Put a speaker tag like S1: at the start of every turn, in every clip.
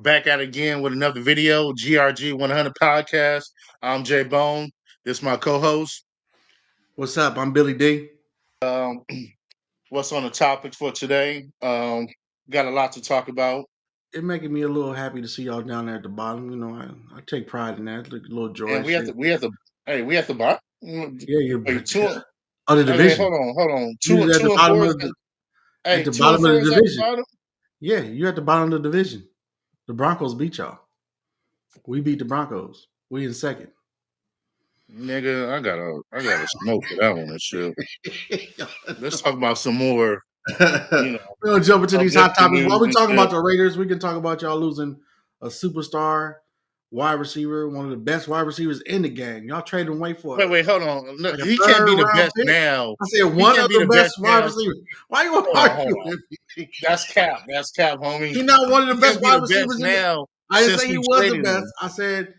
S1: back at it again with another video, GRG 100 Podcast. I'm Jay Bone. This is my co-host.
S2: What's up? I'm Billy D.
S1: Um, what's on the topics for today? Got a lot to talk about.
S2: It making me a little happy to see y'all down there at the bottom. You know, I take pride in that. It's like a little joy
S1: And
S2: shit.
S1: we have to buy.
S2: Yeah, you're
S1: Wait, two.
S2: of the
S1: Hey, wait,
S2: division.
S1: hold on.
S2: You at
S1: Two
S2: the
S1: and
S2: bottom
S1: four.
S2: of the at
S1: Hey,
S2: the
S1: two and
S2: bottom of
S1: four
S2: the
S1: is at the
S2: division.
S1: bottom.
S2: Yeah, you're at the bottom of the division. The Broncos beat y'all. We beat the Broncos. We in second.
S1: Nigga, I gotta smoke for that one and shit. Let's talk about some more.
S2: We're gonna jump into these hot
S1: uplifting
S2: topics. While
S1: news
S2: we
S1: and
S2: talk
S1: shit.
S2: about the Raiders, we can talk about y'all losing a superstar wide receiver, one of the best wide receivers in the game. Y'all traded him away for
S1: Wait, hold on. Look,
S2: like a
S1: he can't be
S2: third
S1: the
S2: round
S1: best
S2: pick.
S1: now.
S2: I said
S1: He
S2: one
S1: can't
S2: of
S1: be
S2: the
S1: the
S2: best
S1: best
S2: wide
S1: now.
S2: receivers. Why you want to
S1: Hold
S2: argue
S1: on.
S2: with me?
S1: That's cap, homie.
S2: He's not one of
S1: He
S2: the best
S1: can't be
S2: wide
S1: the best
S2: receivers in the.
S1: now
S2: I didn't
S1: since
S2: say he
S1: we
S2: was the
S1: traded
S2: best.
S1: him.
S2: I said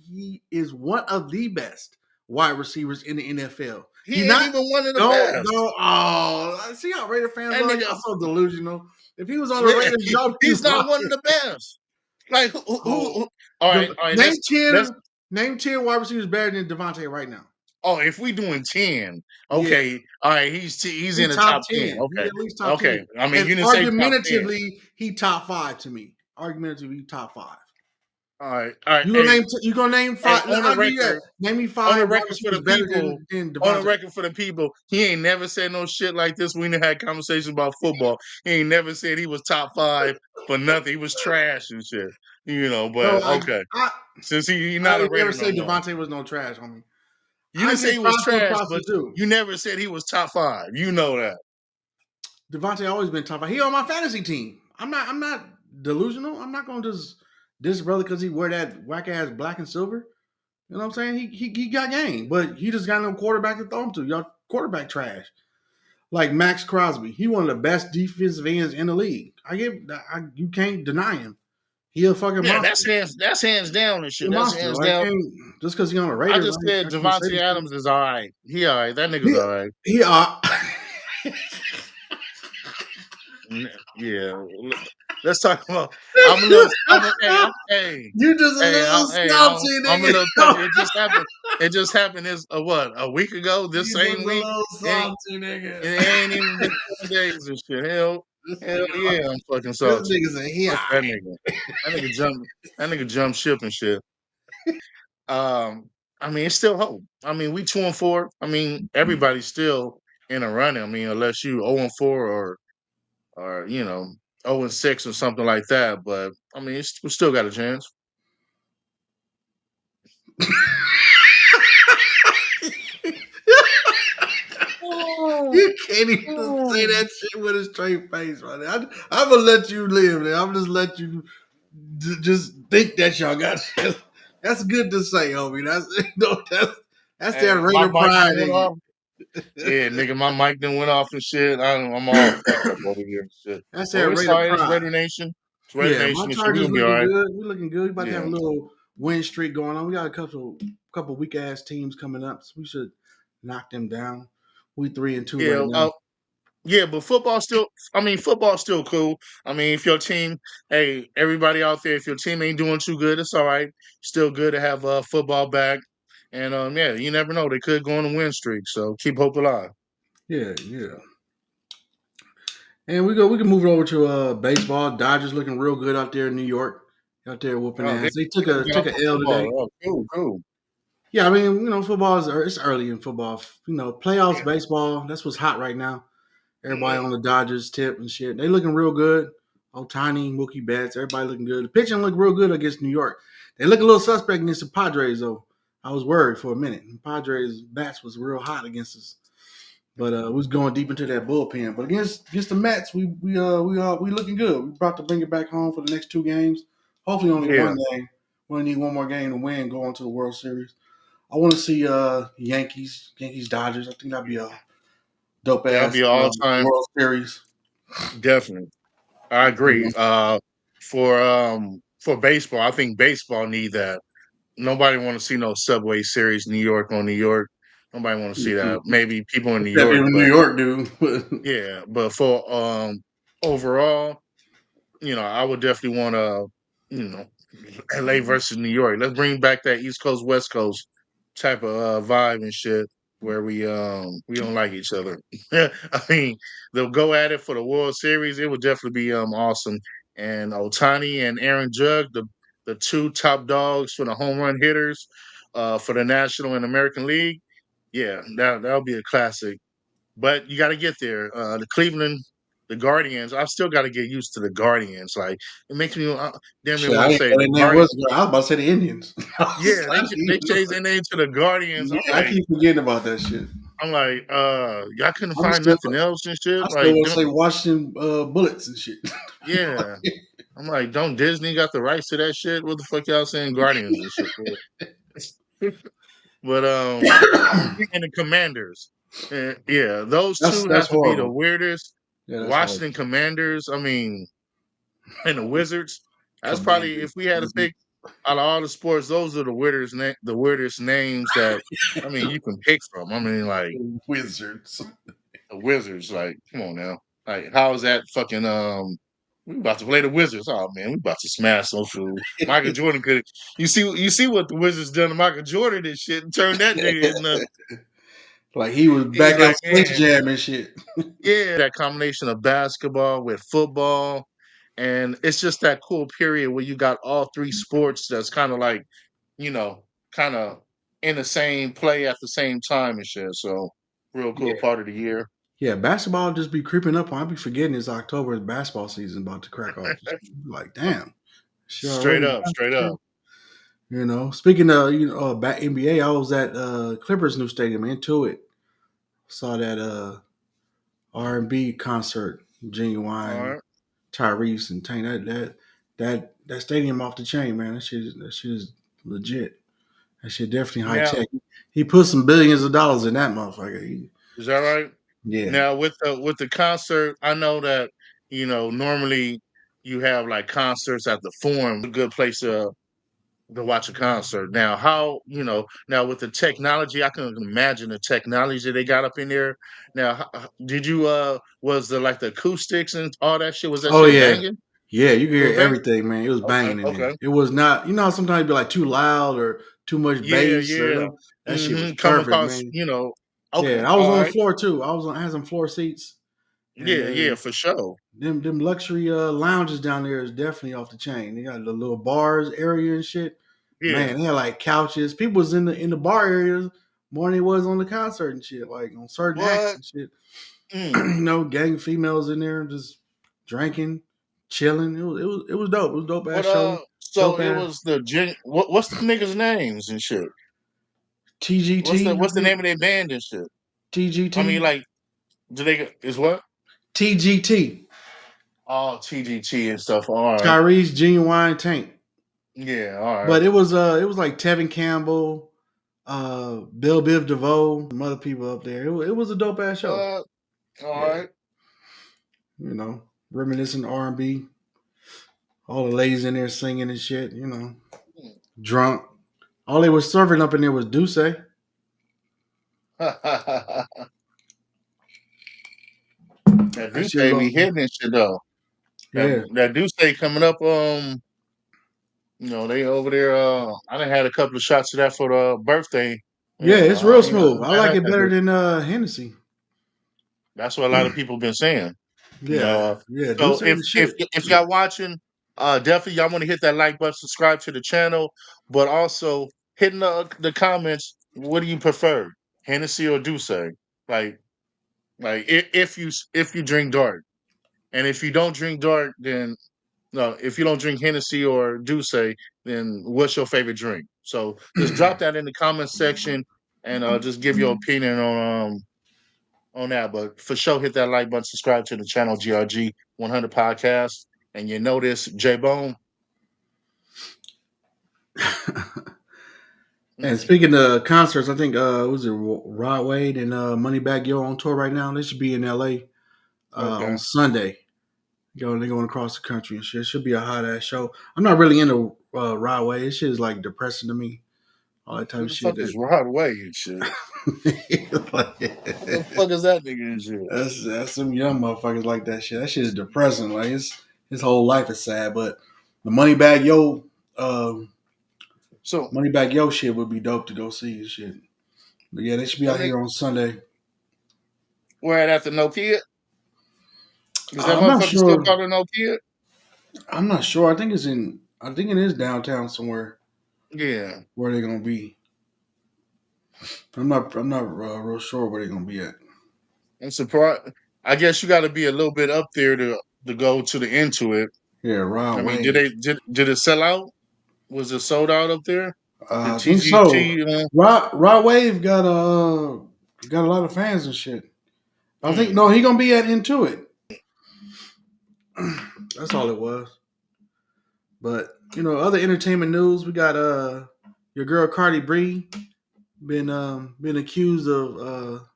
S2: he is one of the best wide receivers in the NFL.
S1: He
S2: He's
S1: ain't
S2: not.
S1: even one of the
S2: No.
S1: best.
S2: Oh, I see how Raider fans
S1: That
S2: are.
S1: nigga,
S2: Y'all so delusional. If he was on the Raiders, y'all be
S1: he's not
S2: wrong.
S1: one of the best. Like who all right.
S2: Name
S1: Let's
S2: 10 wide receivers better than Devontae right now.
S1: Oh, if we doing 10,
S2: Yeah.
S1: okay. All right, he's in the top 10.
S2: 10. He's
S1: Okay.
S2: at least top 10.
S1: Okay. I mean,
S2: And
S1: you didn't say top 10.
S2: argumentatively, he top 5 to me. Argumentatively, top 5.
S1: All right.
S2: You gonna name 5?
S1: Hey, on the record,
S2: name me
S1: on
S2: 5
S1: the
S2: wide
S1: record for
S2: receivers
S1: the
S2: better
S1: people,
S2: than
S1: on the
S2: Devontae.
S1: record for the people, he ain't never said no shit like this when he had conversations about football. He ain't never said he was top 5 for nothing. He was trash and shit. You know, but
S2: No,
S1: okay. Since he
S2: I
S1: not a
S2: didn't never
S1: Raider
S2: say
S1: no more.
S2: Devontae was no trash, homie.
S1: You didn't say he was
S2: props where
S1: trash,
S2: props
S1: but
S2: is due.
S1: you never said he was top 5. You know that.
S2: Devontae always been top 5. He on my fantasy team. I'm not delusional. I'm not gonna just diss brother because he wear that whack ass black and silver. You know what I'm saying? He got game, but he just got no quarterback to throw him to. Y'all quarterback trash. Like Max Crosby, he one of the best defensive ends in the league. You can't deny him. He a fucking monster.
S1: That's hands down and shit.
S2: He a
S1: That's
S2: monster.
S1: hands
S2: Like,
S1: down.
S2: just because he on the
S1: I
S2: Raiders,
S1: just said
S2: I can't say
S1: Devontae
S2: this
S1: Adams is all right. He all right. That nigga's
S2: shit.
S1: all right.
S2: He
S1: Yeah. Let's talk about. Hey.
S2: You just a
S1: Hey,
S2: little salty,
S1: I'm a
S2: nigga.
S1: little touchy. It just happened. It just happened this a week ago. This
S2: You just
S1: same
S2: a
S1: week.
S2: little
S1: It
S2: salty, nigga.
S1: ain't even been 7 days and shit. Hell yeah, I'm fucking
S2: This
S1: salty.
S2: nigga's a he.
S1: Fuck that nigga. That nigga jump ship and shit. I mean, it's still hope. I mean, we 2-4. I mean, everybody's still in a running. I mean, unless you 0-4 or 0-6 or something like that. But I mean, we still got a chance.
S2: You can't even say that shit with a straight face, right now. I'm gonna let you live there. I'm just let you just think that y'all got shit. That's good to say, homie. That's
S1: Hey,
S2: that
S1: my
S2: Raider
S1: mic
S2: pride
S1: went
S2: in
S1: off.
S2: you.
S1: Yeah, nigga, my mic done went off and shit. I'm all fucked up over here and shit.
S2: That's
S1: But
S2: that
S1: it's
S2: Raider
S1: all right. It's
S2: pride.
S1: Raider Nation. It's Raider
S2: Yeah, my
S1: Nation and shit. We
S2: Chargers
S1: gonna be all
S2: looking
S1: right.
S2: good. We're looking good. We about to have a
S1: Yeah.
S2: little win streak going on. We got a couple weak ass teams coming up, so we should knock them down. We 3-2
S1: Yeah.
S2: right now.
S1: Yeah, but football's still cool. I mean, if your team, hey, everybody out there, if your team ain't doing too good, it's all right. Still good to have football back. And yeah, you never know. They could go on a win streak. So keep hope alive.
S2: Yeah. And we can move it over to baseball. Dodgers looking real good out there in New York. Out there whooping
S1: Oh,
S2: ass. They took
S1: get off
S2: a
S1: the
S2: L today.
S1: football. Oh, cool.
S2: Yeah, I mean, football it's early in football. Playoffs
S1: Yeah.
S2: baseball, that's what's hot right now. Everybody
S1: Mhm.
S2: on the Dodgers tip and shit. They looking real good. Otani, Mookie Betts, everybody looking good. The pitching looked real good against New York. They look a little suspect against the Padres though. I was worried for a minute. The Padres bats was real hot against us. But we was going deep into that bullpen. But against the Mets, we looking good. We about to bring it back home for the next 2 games. Hopefully only
S1: Yeah.
S2: one game. We only need one more game to win, go on to the World Series. I want to see Yankees Dodgers. I think that'd be a dope
S1: That'll
S2: ass
S1: be all time.
S2: World Series.
S1: Definitely. I agree. For baseball, I think baseball need that. Nobody want to see no Subway Series, New York on New York. Nobody want to see that. Maybe people in New
S2: Except
S1: York,
S2: in New
S1: but
S2: York, dude.
S1: yeah. But for overall, I would definitely want to. you know, LA versus New York. Let's bring back that East Coast West Coast type of vibe and shit where we don't like each other. I mean, they'll go at it for the World Series. It would definitely be awesome. And Otani and Aaron Judge, the two top dogs for the home run hitters for the National and American League. Yeah, that'll be a classic. But you got to get there. The Cleveland, the Guardians. I've still got to get used to the Guardians. Like it makes me damn near
S2: Shit, I
S1: want to
S2: didn't
S1: say
S2: know
S1: the
S2: their name
S1: Guardian.
S2: was. I was about to say the Indians.
S1: Yeah, they changed their name to the Guardians.
S2: Yeah, I keep forgetting about that shit.
S1: I'm like, y'all couldn't
S2: I'm
S1: find
S2: still,
S1: nothing else and
S2: I
S1: shit.
S2: still
S1: Like,
S2: want to
S1: don't,
S2: say Washington Bullets and shit.
S1: yeah. I'm like, don't Disney got the rights to that shit? What the fuck y'all saying Guardians and shit for? But and the Commanders. Yeah, those two
S2: That's
S1: have to be the
S2: horrible.
S1: weirdest.
S2: Yeah, that's horrible.
S1: Washington Commanders. I mean, and the Wizards. That's probably if
S2: Commanders,
S1: we had to pick out of all the sports, those are the weirdest names that I mean you can pick from. I mean, like
S2: Wizards.
S1: the Wizards. Like, come on now. Like, how is that fucking we about to play the Wizards. Oh man, we about to smash those fools. Michael Jordan could you see what the Wizards done to Michael Jordan and shit and turned that nigga into
S2: Like he was
S1: he's
S2: back on
S1: like,
S2: Space
S1: man,
S2: Jam and shit.
S1: yeah, that combination of basketball with football. And it's just that cool period where you got all three sports that's kind of like, you know, kind of in the same play at the same time and shit. So, real cool
S2: Yeah.
S1: part of the year.
S2: Yeah, basketball just be creeping up on. I be forgetting it's October. It's basketball season about to crack off. Like, damn, shit
S1: Straight
S2: already.
S1: up, straight up.
S2: You know, speaking of back NBA, I was at Clippers new stadium into it. Saw that R&B concert,
S1: All
S2: Genuine,
S1: right.
S2: Tyrese, and Tank. That stadium off the chain, man. That shit is legit. That shit definitely high
S1: Now,
S2: tech. He put some billions of dollars in that motherfucker.
S1: is that right?
S2: Yeah.
S1: Now with the concert, I know that normally you have like concerts at the Forum, a good place to watch a concert. Now, how now with the technology, I can imagine the technology they got up in there. Now, did you was the like the acoustics and all that shit? Was that
S2: Oh
S1: shit
S2: yeah.
S1: banging?
S2: Yeah, you could
S1: It was
S2: hear
S1: banging.
S2: everything, man. It was
S1: Okay,
S2: banging in there.
S1: okay,
S2: It was not, sometimes it'd be like too loud or too much
S1: yeah,
S2: bass or
S1: yeah.
S2: that shit was
S1: Come
S2: perfect,
S1: across,
S2: man.
S1: okay,
S2: Yeah, I was
S1: all
S2: on the
S1: right,
S2: floor too. I had some floor seats, and
S1: yeah, yeah, for sure,
S2: them luxury lounges down there is definitely off the chain. They got the little bars area and shit.
S1: yeah.
S2: Man, they had like couches. People was in the bar areas more than it was on the concert and shit. Like on certain acts
S1: What?
S2: and shit.
S1: Mm.
S2: Gang females in there just drinking, chilling. It was dope. It was dope ass
S1: But
S2: show.
S1: so
S2: Dope
S1: it
S2: ass
S1: was what's the niggas' names and shit?
S2: TGT. I
S1: What's the
S2: think
S1: name of their band and shit? I mean,
S2: TGT.
S1: like, do they is what?
S2: TGT.
S1: Oh, TGT and stuff. All right.
S2: Tyrese Genuine Tank.
S1: Yeah, all right.
S2: But it was like Tevin Campbell, Bill Biv DeVoe, some other people up there. It was a dope ass show.
S1: What? All
S2: Yeah,
S1: right.
S2: reminiscent R&B. All the ladies in there singing and shit. Drunk. All they was serving up in there was Douce.
S1: That
S2: That
S1: Duce
S2: shit was
S1: be
S2: on.
S1: hitting and shit though.
S2: Yeah,
S1: That Duce coming up. They over there. I done had a couple of shots of that for the birthday.
S2: yeah,
S1: Yeah,
S2: it's real
S1: I
S2: smooth.
S1: ain't
S2: I
S1: mad
S2: like
S1: at
S2: it
S1: that
S2: better
S1: bitch.
S2: than Hennessy.
S1: That's what a lot of people been saying. You
S2: Yeah,
S1: know,
S2: yeah,
S1: so
S2: Douce ain't the shit.
S1: if y'all watching, definitely y'all want to hit that like button, subscribe to the channel, but also hitting the comments. What do you prefer, Hennessy or Douce? Like if you drink dark, and if you don't drink dark, then no. If you don't drink Hennessy or Douce, then what's your favorite drink? So just drop that in the comment section and just give your opinion on that. But for sure, hit that like button, subscribe to the channel GRG 100 Podcast. And you notice J Bone.
S2: And
S1: Mm,
S2: speaking of concerts, I think was it Rod Wade and Moneybagg Yo on tour right now. They should be in LA on
S1: okay.
S2: Sunday. They're going across the country and shit. It should be a hot ass show. I'm not really into Rod Wade. This shit is like depressing to me. All that type
S1: Who
S2: of
S1: the
S2: shit.
S1: fuck is Rod Way and shit? What the
S2: Like,
S1: fuck is that nigga and shit?
S2: that's some young motherfuckers like that shit. That shit is depressing. Like his whole life is sad. But The money bag yo,
S1: So
S2: money bag yo shit would be dope to go see and shit. But yeah, they should be
S1: when
S2: out
S1: they
S2: here on Sunday.
S1: were at after No Kid, is that
S2: I'm not
S1: motherfucker still
S2: sure.
S1: called a No Kid?
S2: I'm not sure. I think it's in. I think it is downtown somewhere
S1: Yeah,
S2: where they're gonna be. I'm not. I'm not real sure where they're gonna be at.
S1: I'm surprised. I guess you got to be a little bit up there to go to the into it.
S2: Yeah,
S1: I
S2: Rod
S1: mean,
S2: Wave.
S1: did it sell out? Was it sold out up there? The
S2: I think so.
S1: TGT,
S2: Rod Wave got a lot of fans and shit. I think
S1: mm,
S2: no, he gonna be at Intuit. That's all it was. But other entertainment news. We got your girl Cardi B been accused of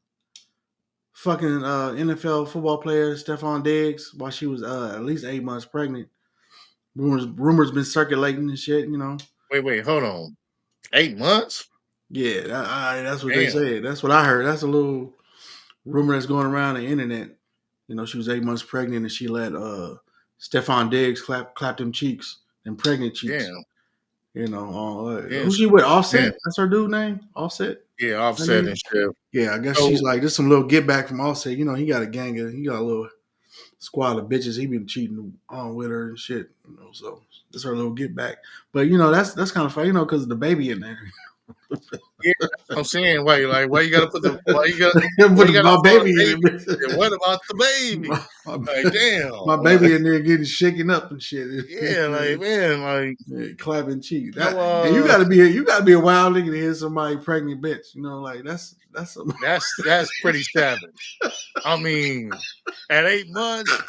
S2: fucking NFL football player Stephon Diggs while she was at least 8 months pregnant. Rumors been circulating and shit.
S1: wait, hold on. 8 months?
S2: Yeah, that's what they
S1: Damn.
S2: said. That's what I heard. That's a little rumor that's going around the internet. She was 8 months pregnant and she let Stephon Diggs clap them cheeks and pregnant cheeks.
S1: Damn.
S2: Who
S1: Yes.
S2: she with?
S1: Damn.
S2: Offset? That's her dude name? Offset?
S1: Yeah,
S2: Her
S1: offset
S2: name?
S1: and shit.
S2: Yeah, I guess she's
S1: So
S2: like, this some little get back from Offset. He got he got a little squad of bitches he been cheating on with her and shit. So that's her little get back. But that's kind of funny, because the baby in there.
S1: yeah, that's what I'm saying. Why you gotta put the why you
S2: Put
S1: gotta
S2: my
S1: throw a
S2: baby in
S1: baby in there?
S2: it.
S1: What about the baby?
S2: my,
S1: Like, damn.
S2: my
S1: Like,
S2: baby in there getting shaken up and shit.
S1: yeah, like man, like
S2: Yeah, clapping cheeks.
S1: how
S2: And you gotta be a wild nigga to hear somebody pregnant bitch. Like that's some.
S1: that's pretty savage. I mean, at 8 months,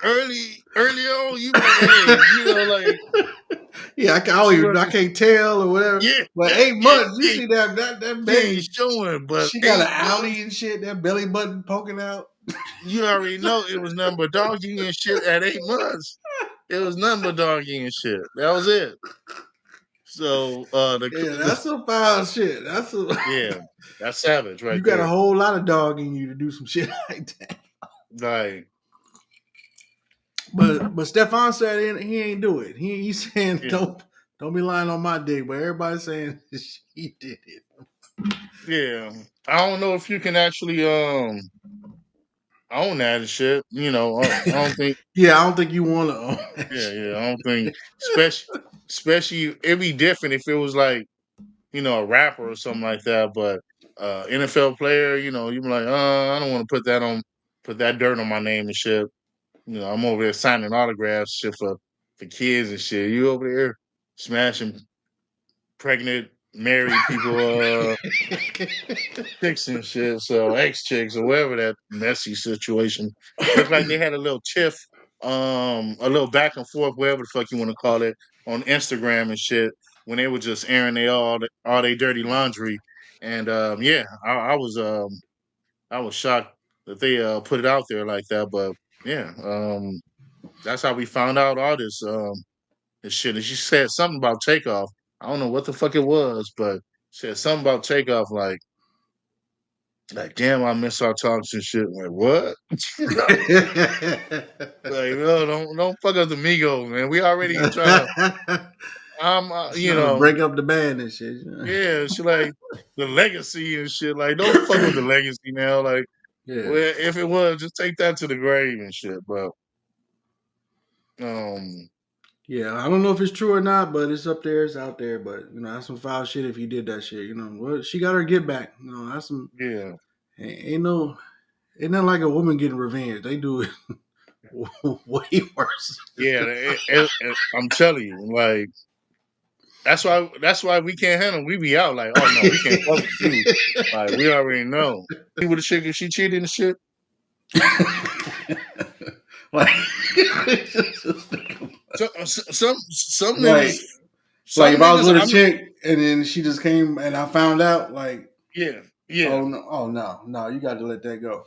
S1: early on, you be like, hey, like
S2: Yeah,
S1: she was
S2: I can't tell or whatever.
S1: yeah,
S2: But
S1: yeah,
S2: 8 months, you
S1: yeah.
S2: see that
S1: She ain't
S2: baby.
S1: showing, but
S2: She got an
S1: 8 months,
S2: outie and shit. That belly button poking out.
S1: you already know it was nothing but doggy and shit at 8 months. It was nothing but doggy and shit. That was it. So
S2: Yeah, that's some foul shit. That's a
S1: yeah, that's savage
S2: you
S1: right
S2: got a
S1: there.
S2: whole lot of dog in you to do some shit like that.
S1: Like
S2: But Stefan said he ain't do it. He's saying
S1: yeah,
S2: don't be lying on my dick. But everybody's saying she did it.
S1: yeah. I don't know if you can actually own that and shit. I don't think.
S2: Yeah, I don't think you want to own that
S1: Yeah,
S2: shit.
S1: yeah. I don't think, especially it'd be different if it was like a rapper or something like that. But NFL player, you'd be like, I don't want to put that dirt on my name and shit. I'm over there signing autographs, shit for kids and shit. You over there smashing pregnant, married people, chicks and shit, so ex chicks or whatever that messy situation. Looked like they had a little tiff, a little back and forth, whatever the fuck you want to call it, on Instagram and shit when they were just airing all they dirty laundry. And yeah, I was shocked that they put it out there like that. But yeah, that's how we found out all this shit. And she said something about Takeoff. I don't know what the fuck it was, but said something about Takeoff like, damn, I miss our talks and shit. Like, what? Like, no, don't fuck up the Migos, man. We already trying to,
S2: Trying to break up the band and shit.
S1: yeah, she like the legacy and shit. Like, don't fuck with the legacy now. Like,
S2: Yeah.
S1: well, if it was, just take that to the grave and shit. But, um,
S2: Yeah, I don't know if it's true or not, but it's up there, it's out there. But that's some foul shit if he did that shit. Well, she got her get back. That's some
S1: yeah,
S2: ain't nothing like a woman getting revenge. They do it way worse.
S1: yeah. I'm telling you, like, that's why we can't handle. We be out like, oh no, we can't fuck with you. Like, we already know. With a chick if she cheated and shit.
S2: like,
S1: Some niggas,
S2: like,
S1: some
S2: if I was
S1: niggas.
S2: with a chick and then she just came and I found out, like,
S1: Yeah, yeah,
S2: oh no, you got to let that go.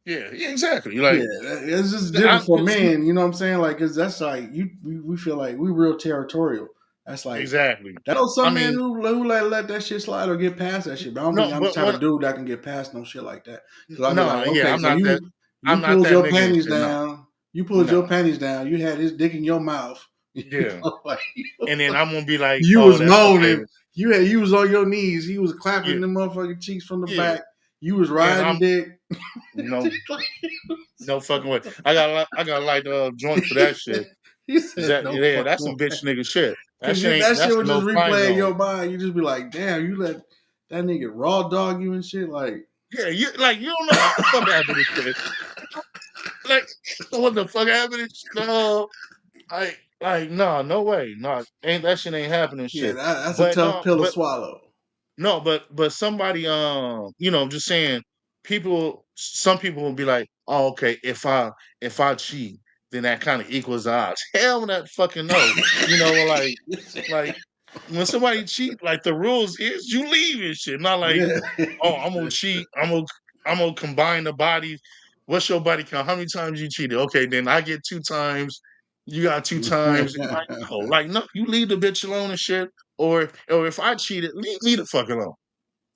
S1: yeah, exactly.
S2: Yeah,
S1: Like,
S2: it's just
S1: I,
S2: different for men. You know what I'm saying? Like, cause that's like we feel like we real territorial. That's like
S1: exactly.
S2: that. Was
S1: I
S2: some men
S1: mean,
S2: who like let that shit slide or get past that shit. But I don't think
S1: no,
S2: I'm the
S1: but
S2: type
S1: when
S2: of dude that can get past no shit like that. Cause I'd be like,
S1: no, yeah,
S2: okay, so you
S1: I'm not
S2: pulled
S1: that
S2: your
S1: nigga and
S2: panties
S1: shit. No,
S2: down. You pulled your
S1: no,
S2: panties down. You had his dick in your mouth.
S1: Yeah.
S2: Like,
S1: And then I'm gonna be like,
S2: you
S1: oh,
S2: was
S1: that's okay.
S2: moaning. You was on your knees. He was clapping
S1: Yeah,
S2: the motherfucking cheeks from the
S1: yeah.
S2: back. You was
S1: And
S2: riding
S1: I'm
S2: dick.
S1: no no fucking way. I got to light the joint for that shit.
S2: He
S1: Is
S2: said
S1: that
S2: no
S1: yeah? That's
S2: fucking
S1: some
S2: way.
S1: bitch nigga shit. That
S2: Cause
S1: shit ain't.
S2: that shit
S1: That's a
S2: would
S1: no
S2: just
S1: fly
S2: replay in
S1: zone.
S2: your mind. You just be like, damn, you let that nigga raw dog you and shit. Like,
S1: Yeah, you like you don't know what the fuck happened to shit. Like what the fuck happened? No, no, no way, no, ain't that shit ain't happening.
S2: yeah,
S1: Shit,
S2: that's a
S1: but
S2: tough
S1: no,
S2: pill to
S1: but
S2: swallow.
S1: no, but somebody, I'm just saying, some people will be like, oh, okay, if I cheat, then that kind of equals the odds. Hell, not fucking no. Like when somebody cheat, like the rules is you leave and shit. Not like,
S2: Yeah.
S1: oh, I'm gonna cheat. I'm gonna combine the bodies. What's your body count? How many times you cheated? Okay, then I get 2 times. You got 2 times. Like no, you leave the bitch alone and shit. Or if I cheated, leave me the fuck alone.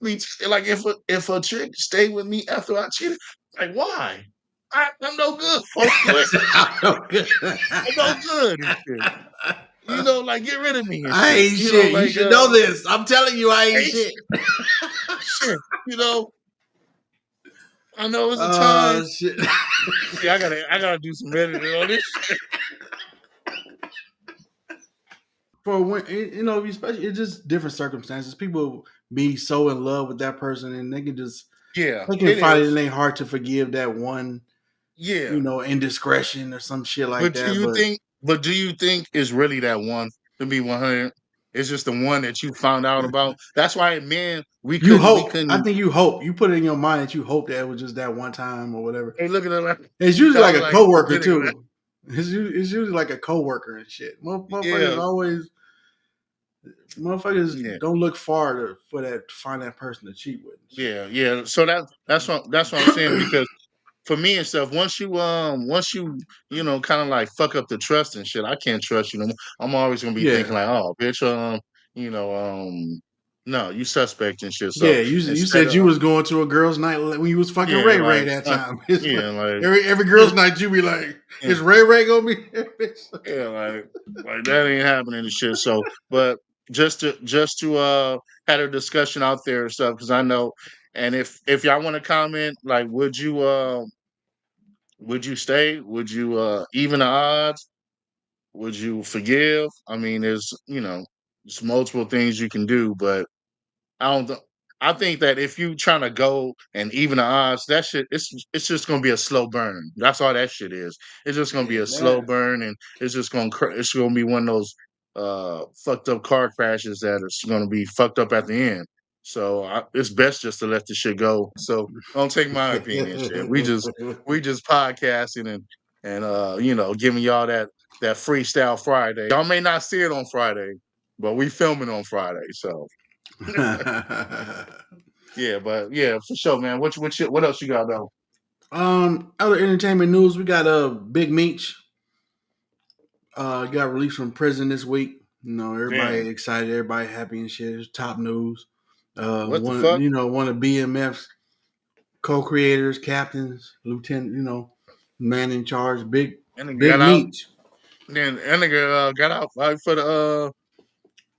S1: Like if a chick stay with me after I cheated, like why? I'm no good, folks. I'm no good and shit. Like get rid of me and
S2: I
S1: shit.
S2: ain't shit. You
S1: Like
S2: should know this. I'm telling you, I ain't
S1: hey,
S2: shit.
S1: shit. I know it's a time.
S2: Oh shit.
S1: See, I gotta do some editing on this shit.
S2: For when especially it's just different circumstances. People be so in love with that person, and
S1: Yeah,
S2: they can
S1: it
S2: find it in
S1: is.
S2: their heart to forgive that one,
S1: Yeah.
S2: indiscretion or some shit like
S1: But
S2: that. But
S1: do you think it's really that one to be 100? It's just the one that you found out about. That's why men
S2: you
S1: we
S2: hope. I
S1: couldn't.
S2: think you hope. You put it in your mind that you hope that it was just that one time or whatever.
S1: Hey, look at that.
S2: It's usually
S1: I
S2: like
S1: was
S2: a
S1: like,
S2: coworker
S1: forgetting that.
S2: too. It's usually like a coworker and shit. Motherfuckers
S1: Yeah,
S2: always motherfuckers
S1: yeah,
S2: don't look far for that to find that person to cheat with and shit.
S1: yeah, yeah. So that's what I'm saying because for me and stuff, once you kind of like fuck up the trust and shit, I can't trust you no more. I'm always gonna be thinking
S2: Yeah.
S1: like, oh, bitch, you know, no, you suspect and shit. So
S2: Yeah, you
S1: instead
S2: said
S1: of
S2: you was going to a girls' night when you was fucking
S1: yeah,
S2: Ray Ray
S1: like
S2: that time. It's like
S1: yeah, like
S2: every girls' night you be like,
S1: yeah,
S2: is Ray Ray gonna be here?
S1: yeah, like that ain't happening and shit. So, but just to had a discussion out there and stuff because I know, and if y'all want to comment, like, would you stay? Would you even the odds? Would you forgive? I mean, there's multiple things you can do, but I don't. I think that if you trying to go and even the odds, that shit, it's just gonna be a slow burn. That's all that shit is. It's just gonna be
S2: Yeah,
S1: a slow
S2: that.
S1: burn, and it's gonna be one of those fucked up car crashes that is gonna be fucked up at the end. So it's best just to let the shit go. So don't take my opinion, shit. We just podcasting and giving y'all that freestyle Friday. Y'all may not see it on Friday, but we filming on Friday. So yeah, but yeah, for sure, man. What else you got though?
S2: Other entertainment news, we got Big Meech. Got released from prison this week. Everybody
S1: Damn,
S2: excited, everybody happy and shit. It's top news.
S1: what the fuck?
S2: One of BMF's co-creators, captains, lieutenant, man in charge,
S1: And nigga
S2: Big
S1: got out.
S2: Meech.
S1: Then and nigga got out right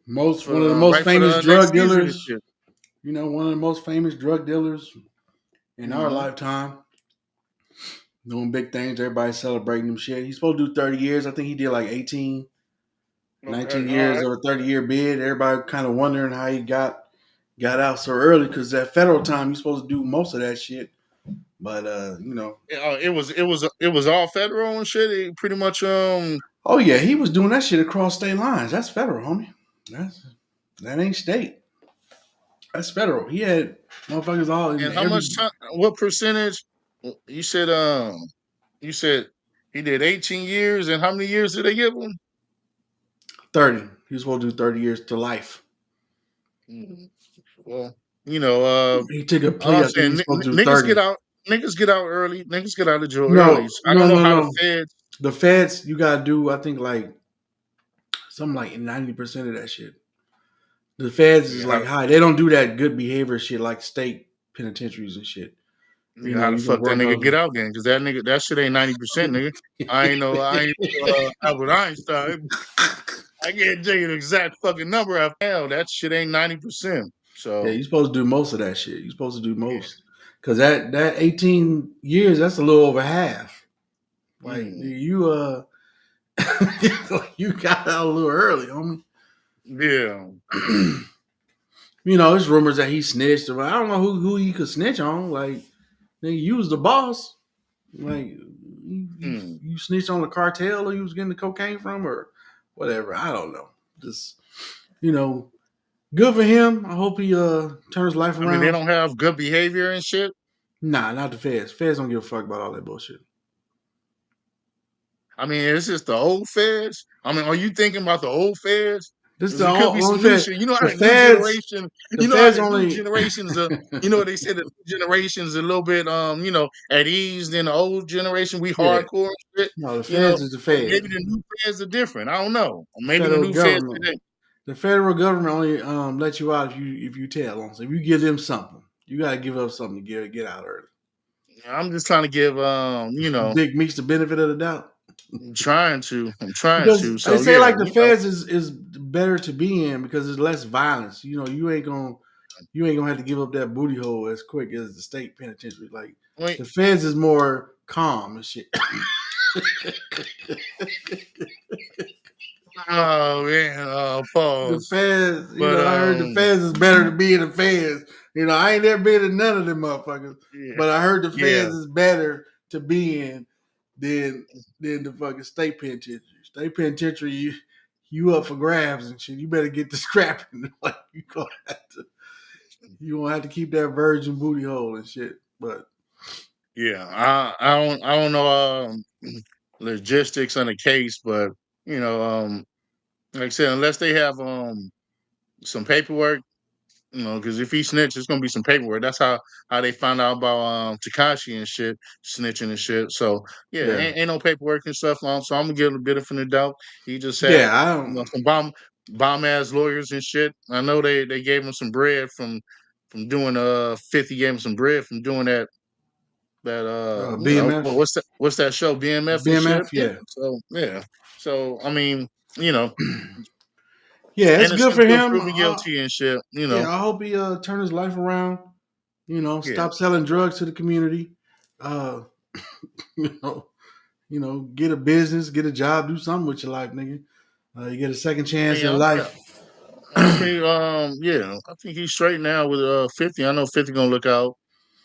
S2: Most
S1: for
S2: one of the
S1: the
S2: most
S1: right for
S2: famous
S1: the next
S2: drug
S1: season and
S2: dealers.
S1: shit.
S2: One of the most famous drug dealers in our
S1: Hmm.
S2: lifetime. Doing big things. Everybody's celebrating him shit. He's supposed to do 30 years. I think he did like 18,
S1: Okay,
S2: 19
S1: all
S2: years
S1: right.
S2: or a 30-year bid. Everybody kind of wondering how he got out so early because that federal time he's supposed to do most of that shit. But
S1: It was all federal and shit. It pretty much
S2: oh yeah, he was doing that shit across state lines. That's federal, homie. That ain't state. That's federal. He had motherfuckers all in
S1: and how
S2: every
S1: much time? What percentage? You said you said he did 18 years, and how many years did they give him?
S2: 30. He was supposed to do 30 years to life.
S1: Mhm. Well, you know, uh,
S2: He took a
S1: all
S2: plea.
S1: I'm
S2: I think
S1: saying,
S2: he's supposed to do
S1: niggas
S2: 30.
S1: get out. Niggas get out early. Niggas get out of jail early.
S2: No,
S1: I
S2: no,
S1: don't know
S2: no,
S1: how the
S2: no.
S1: feds.
S2: The feds, you gotta do, I think, like something like 90% of that shit. The feds is
S1: Yeah,
S2: like high. They don't do that good behavior shit like state penitentiaries and shit.
S1: You know how the
S2: You can
S1: fuck that
S2: work
S1: nigga
S2: on.
S1: get out then? Because that shit ain't 90%, nigga. I ain't Albert Einstein. I can't tell you the exact fucking number I found. That shit ain't 90%.
S2: Yeah,
S1: So
S2: you're supposed to do most of that shit. You're supposed to do most. Cause that 18 years, that's a little over half. Like
S1: mm,
S2: you got out a little early, homie.
S1: yeah.
S2: There's rumors that he snitched. But I don't know who he could snitch on. Like, nigga, you was the boss. Like,
S1: Mm.
S2: you snitched on the cartel or you was getting the cocaine from or whatever. I don't know. Just you know, good for him. I hope he turns life
S1: I mean, they
S2: around.
S1: don't have good behavior and shit.
S2: Nah, not the feds. Feds don't give a fuck about all that bullshit.
S1: I mean, it's just the old feds. I mean, are you thinking about the old feds?
S2: This is
S1: Because
S2: the
S1: it could be
S2: only
S1: some new
S2: fed.
S1: shit. You know how
S2: The
S1: the new
S2: feds.
S1: generation,
S2: The feds
S1: you know, they say the new generation's a little bit, at ease than the old generation. We
S2: Yeah.
S1: hardcore and shit,
S2: No, the
S1: you know.
S2: feds is the
S1: So
S2: feds.
S1: maybe the new feds are different. I don't know. Or
S2: The
S1: maybe the
S2: federal
S1: new feds
S2: government.
S1: today.
S2: The federal government only lets you out if you tell them. So if you give them something, you gotta give up something to get out early.
S1: I'm just trying to give,
S2: Big Meech the benefit of the doubt.
S1: I'm trying
S2: Because
S1: to.
S2: they
S1: So
S2: say
S1: yeah,
S2: like the feds is better to be in because there's less violence. You ain't gonna have to give up that booty hole as quick as the state penitentiary. Like
S1: wait.
S2: the feds is more calm and shit.
S1: Oh man,
S2: The
S1: pause.
S2: feds,
S1: But
S2: I heard the feds is better to be in the feds. I ain't never been in none of them motherfuckers,
S1: yeah,
S2: but I heard the
S1: yeah,
S2: feds is better to be in than the fucking state penitentiary. State penitentiary, you up for grabs and shit. You better get to scrapping. Like you gonna have to keep that virgin booty hole and shit. But
S1: yeah. I don't know logistics on the case, but you know, like I said, unless they have some paperwork, because if he snitches, it's gonna be some paperwork. That's how they found out about Takashi and shit, snitching and shit. So yeah,
S2: yeah,
S1: ain't no paperwork and stuff. So I'm gonna give him a bit of an doubt. He just had
S2: yeah, I don't.
S1: some bomb ass lawyers and shit. I know they gave him some bread from doing 50 gave him some bread from doing that
S2: BMF,
S1: what's that show BMF and shit.
S2: BMF,
S1: Yeah.
S2: yeah,
S1: So yeah. So I mean, you know,
S2: yeah. It's good
S1: innocent
S2: for
S1: till
S2: him.
S1: proven guilty and shit.
S2: Yeah, I hope he turn his life around.
S1: Yeah.
S2: Stop selling drugs to the community. Uh, you know, get a business, get a job, do something with your life, nigga. You get a second chance
S1: Yeah,
S2: in life.
S1: yeah, I think he's straight now with 50. I know 50 gonna look out,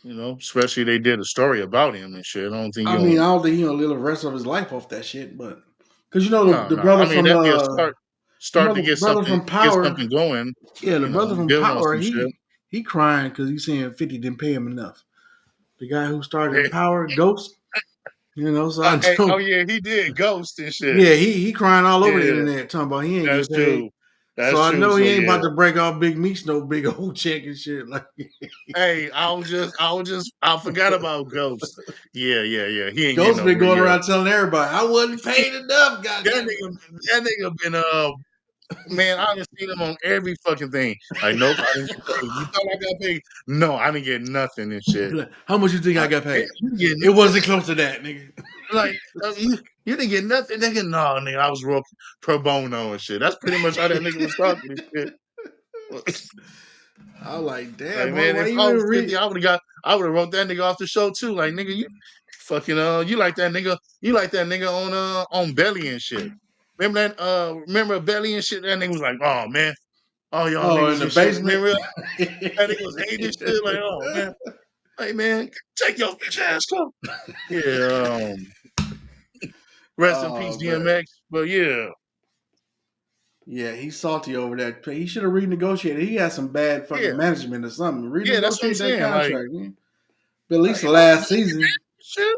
S1: especially they did a story about him and shit. I don't think
S2: I
S1: you
S2: mean,
S1: gonna
S2: I don't think he gonna live the rest of his life off that shit, but because
S1: no,
S2: the
S1: no. I
S2: brother
S1: mean
S2: from
S1: that'd be a start to
S2: brother from
S1: get
S2: Power,
S1: something going,
S2: yeah, the brother from
S1: build on
S2: Power,
S1: some shit.
S2: he crying because he's saying 50 didn't pay him enough. The guy who started in
S1: Yeah.
S2: Power, Ghost, so I
S1: Oh
S2: know.
S1: yeah, he did Ghost and shit.
S2: Yeah, he crying all over the
S1: Yeah,
S2: internet talking about he ain't
S1: that's
S2: get paid.
S1: true.
S2: So
S1: That's
S2: I
S1: true.
S2: know he
S1: So
S2: ain't
S1: yeah.
S2: about to break off Big Meech no big old check and shit. Like
S1: Hey, I forgot about Ghost. Yeah, yeah, yeah. He ain't getting
S2: Ghost
S1: no
S2: been
S1: break.
S2: going
S1: Yeah.
S2: around telling everybody I wasn't paid enough.
S1: That
S2: Goddamn
S1: nigga, that nigga been man, I done seen him on every fucking thing. Like, nope, I didn't get paid. You thought I got paid? No, I didn't get nothing and shit.
S2: it. How much you think I
S1: Like,
S2: got
S1: man,
S2: paid?
S1: you didn't
S2: It
S1: get
S2: wasn't close to that, nigga.
S1: like you didn't get nothing, nigga. No, nigga, I was real pro bono and shit. That's pretty much how that nigga was talking and shit.
S2: I was like, damn,
S1: Like,
S2: boy,
S1: man,
S2: why
S1: if
S2: you
S1: I
S2: even
S1: was 50,
S2: read?
S1: I would have wrote that nigga off the show too. Like, nigga, you fucking you like that nigga on Belly and shit. Remember Belly and shit? That nigga was like, oh man, all y'all
S2: Oh, in
S1: niggas
S2: the
S1: and shit.
S2: basement.
S1: Remember that nigga was hating shit, like, oh man, hey man, take your bitch ass come. Yeah, rest in peace,
S2: Oh man.
S1: DMX. But yeah,
S2: Yeah, he's salty over that. He should have renegotiated. He had some bad fucking
S1: yeah,
S2: management or something.
S1: yeah, that's what I'm
S2: Renegotiate that
S1: saying.
S2: contract, man. But at least the
S1: Like don't
S2: last
S1: bullshit
S2: season,
S1: shit.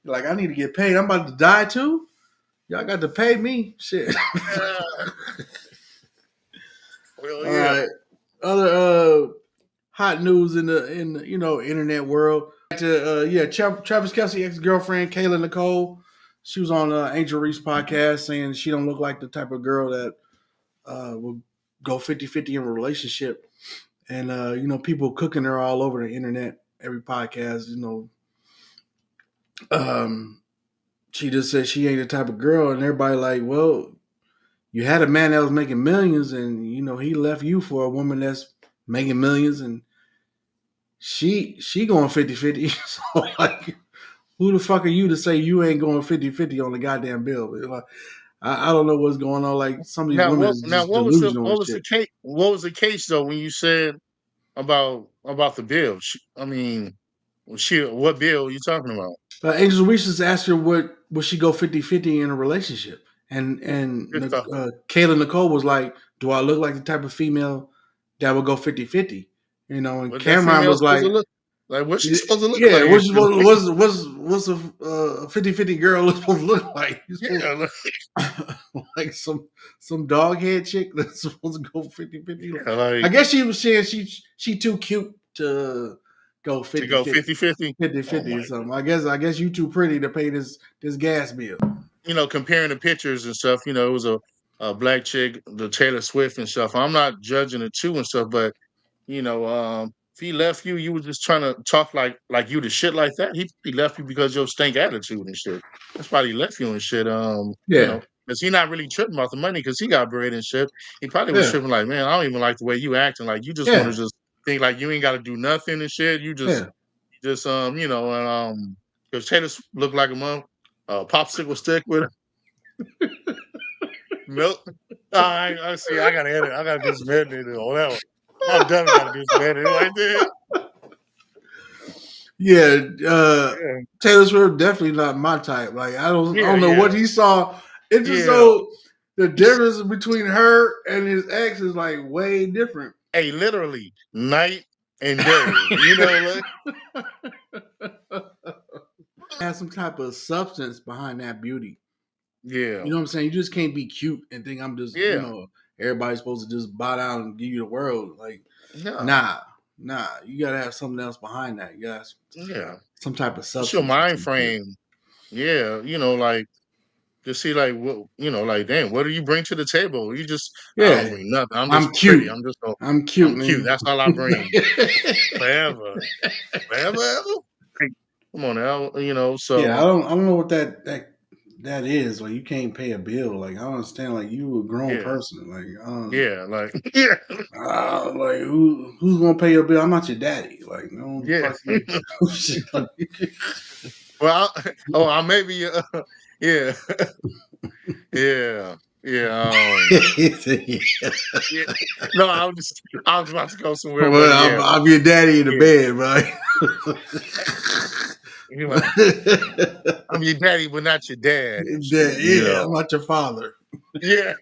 S2: like I need to get paid. I'm about to die too. Y'all got to pay me. Shit.
S1: Yeah, well,
S2: All
S1: yeah,
S2: right. Other hot news in the internet world. Travis Kelsey ex girlfriend Kayla Nicole. She was on Angel Reese podcast saying she don't look like the type of girl that will go 50-50 in a relationship. And people cooking her all over the internet. every podcast. Um, she just said she ain't the type of girl, and everybody like, well, you had a man that was making millions, and he left you for a woman that's making millions, and she going 50-50. So like, who the fuck are you to say you ain't going 50-50 on the goddamn bill? Like, I don't know what's going on. Like, some of these women is
S1: Now
S2: just
S1: what was the
S2: delusional and shit.
S1: case? What was the case though when you said about the bill? I mean, what bill are you talking about?
S2: Angel Reese's asked her would she go 50-50 in a relationship, and
S1: Good stuff.
S2: Kayla Nicole was like, "Do I look like the type of female that would go 50-50?" And
S1: What that
S2: Cameron
S1: female
S2: was
S1: supposed
S2: like,
S1: to look like? What's she supposed to look
S2: "Yeah,
S1: like? And shit?
S2: what's a 50-50 girl supposed to look like? You supposed
S1: Yeah,
S2: like some dog head chick that's supposed to go 50-50?
S1: yeah,
S2: I
S1: like
S2: guess she was saying she too cute to go
S1: to go
S2: 50-50.
S1: 50-50. Oh
S2: 50-50 or
S1: my,
S2: something. I guess you too pretty to pay this gas bill.
S1: comparing the pictures and stuff. It was a black chick, the Taylor Swift and stuff. I'm not judging the two and stuff, but if he left you, you were just trying to talk like you the shit like that. He left you because of your stink attitude and shit. That's why he left you and shit.
S2: Yeah,
S1: Because he not really tripping about the money because he got bread and shit. He probably was
S2: yeah,
S1: tripping like, man, I don't even like the way you acting. Like you just want to
S2: yeah,
S1: just think like you ain't got to do nothing and shit. You
S2: yeah.
S1: just and because Taylor looked like a popsicle stick with milk. I see. I gotta edit. I gotta do some editing on that one. I definitely gotta do some editing right there.
S2: Yeah,
S1: Yeah,
S2: Taylor Swift definitely not my type. Like, I don't know
S1: yeah,
S2: what he saw. It's just
S1: yeah.
S2: so the difference between her and his ex is like way different.
S1: Hey, literally night and day. Like
S2: Has some type of substance behind that beauty.
S1: yeah,
S2: You know what I'm saying? You just can't be cute and think I'm just,
S1: yeah,
S2: everybody's supposed to just bow down and give you the world. Like,
S1: yeah,
S2: nah, nah. You gotta have something else behind that. You got
S1: yeah.
S2: some type of
S1: It's your
S2: substance or
S1: mind
S2: some shit.
S1: frame. Yeah, like to see like what like damn, what do you bring to the table? You just I don't
S2: Yeah,
S1: bring nothing. I'm
S2: I'm
S1: just pretty.
S2: cute. I'm cute,
S1: I'm cute.
S2: man.
S1: That's all I bring. Forever. Forever ever? Like, come on now,
S2: Yeah, I
S1: so
S2: don't I don't know what that is. Like, you can't pay a bill. Like, I don't understand. Like, you a grown
S1: yeah.
S2: person. Like,
S1: Yeah, like yeah.
S2: like who's gonna pay your bill? I'm not your daddy. Like, no
S1: Yeah.
S2: fuck you. Shit, like,
S1: Well, I maybe yeah. Yeah. Yeah. Yeah. No, I was about to go somewhere, but
S2: well, I'm,
S1: yeah.
S2: I'm your daddy in the
S1: Yeah.
S2: bed, right?
S1: You know, I'm your daddy, but not your dad and shit,
S2: Yeah, I'm not your father.
S1: Yeah.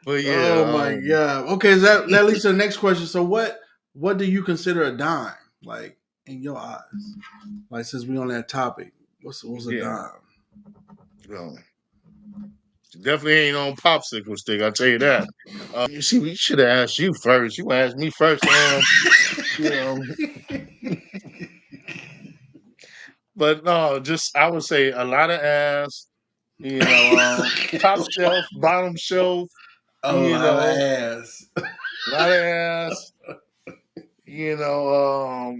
S1: But
S2: Oh
S1: yeah,
S2: my god. Okay, so that leads to the next question. So what do you consider a dime? Like, in your eyes? Like, since we on that topic, what's a
S1: yeah.
S2: dime?
S1: No, definitely ain't on popsicle stick, I'll tell you that. You see, we should have asked you first. You asked me first. You know, but no, just I would say a lot of ass, top shelf, bottom shelf,
S2: A
S1: you
S2: lot of
S1: know,
S2: ass.
S1: a lot of ass, you know,